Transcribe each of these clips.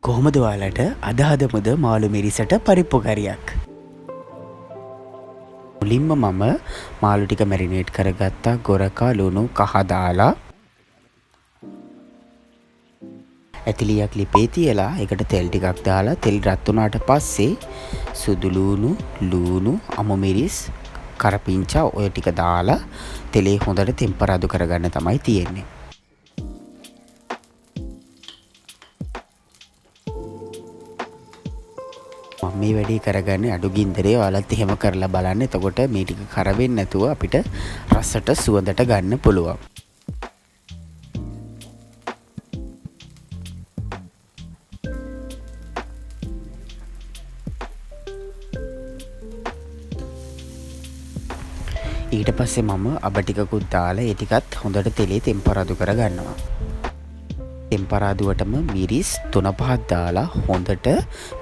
කොහොමද ඔයාලට අද හදමුද මාළු මිරිසට පරිප්පු කරියක්? මුලින්ම මම මාළු ටික මැරිනේට් කරගත්තා. ගොරකා ලුණු කහ දාලා ඇතිලියක් ලිපේ තියලා ඒකට තෙල් ටිකක් දාලා තෙල් රත් වුණාට පස්සේ සුදු ලුණු අමු මිරිස් කරපිංචා ඔය ටික දාලා තෙලේ හොඳට තෙම්පරාදු කරගන්න තමයි තියෙන්නේ. මේ වැඩේ කරගන්නේ අඩු ගින්දරේ. ඔයාලත් එහෙම කරලා බලන්න. එතකොට මේ ටික කර වෙන්නේ නැතුව අපිට රසට සුවඳට ගන්න පුළුවන්. ඊට පස්සේ මම අබ ටිකකුත් දාලා ඒ ටිකත් හොඳට තෙලේ තෙම්පරාදු කරගන්නවා. තෙම්පරාදුවටම මිරිස් 3-5ක් දාලා හොඳට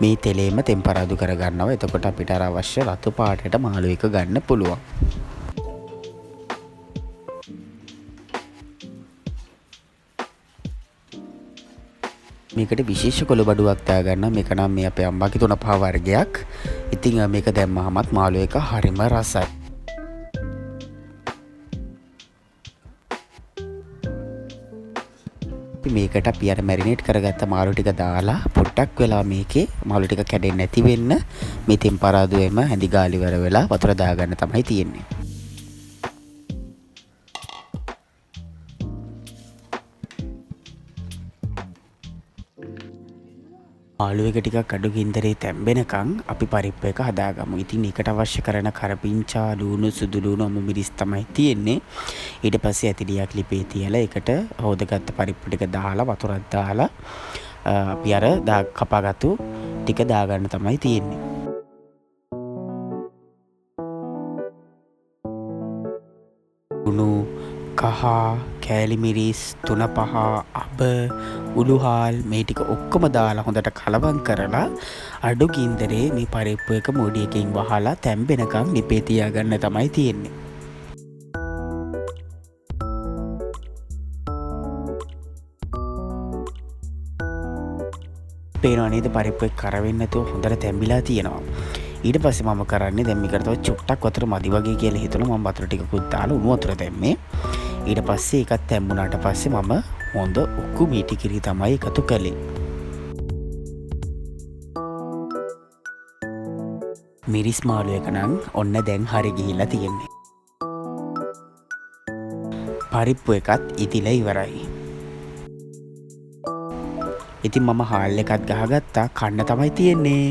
මේ තෙලේම තෙම්පරාදු කරගන්නවා. එතකොට අපිට අවශ්‍ය රතු පාටට මාළු එක ගන්න පුළුවන්. මේකට විශේෂ කොළබඩුවක් දාගන්න. මේක නම් මේ අපේ අම්මාගේ 3-5 වර්ගයක්. ඉතින් මේක දැම්මහමත් මාළු එක හරිම රසයි. මේකට අපි අර මැරිනේට් කරගත්ත මාළු ටික දාලා පොඩ්ඩක් වෙලා මේකේ මාළු ටික කැඩෙන්නේ නැති වෙන්න මේ තෙම්පරාදුවේම හැඳි ගාලි වර වෙලා වතුර දාගන්න තමයි තියෙන්නේ. මාළු එක ටිකක් අඩු ගින්දරේ තැම්බෙනකන් අපි පරිප්පු එක හදාගමු. ඉතින් ඒකට අවශ්‍ය කරන කරපිංචා ලුණු සුදු ලුණු අමු මිරිස් තමයි තියෙන්නේ. ඊට පස්සේ ඇතිලියක් ලිපේ තියලා ඒකට හොදගත්ත පරිප්පු ටික දාලා වතුරක් දාලා අපි අර කපාගත්තු ටික දාගන්න තමයි තියෙන්නේ. ලුණු කහ කෑලි මිරිස් 3-5 අබ උළුහාල් මේ ටික ඔක්කොම දාලා හොඳට කලවම් කරලා අඩු ගින්දරේ මේ පරිප්පු එක මුඩියකින් වහලා තැම්බෙනකන් ලිපේ තියාගන්න තමයි තියෙන්නේ. පේනවා නේද පරිප්පු එක කර වෙන්නේ නැතුව හොඳට තැම්බිලා තියෙනවා. ඊට පස්සේ මම කරන්නේ දැන් මේකට තව චුට්ටක් වතුර මදි වගේ කියලා හිතුණා. මම වතුර ටිකකුත් දාලා උණු වතුර දැම්මේ. ඊට පස්සේ ඒකත් තැම්බුණාට පස්සේ මම හොඳ උක්කු මීටි කිරි තමයි එකතු කළේ. මිරිස් මාළු එක නම් ඔන්න දැන් හරි ගිහිල්ලා තියෙන්නේ. පරිප්පු එකත් ඉතිලා ඉවරයි. ඉතින් මම හාල් එකත් ගහගත්තා. කන්න තමයි තියෙන්නේ.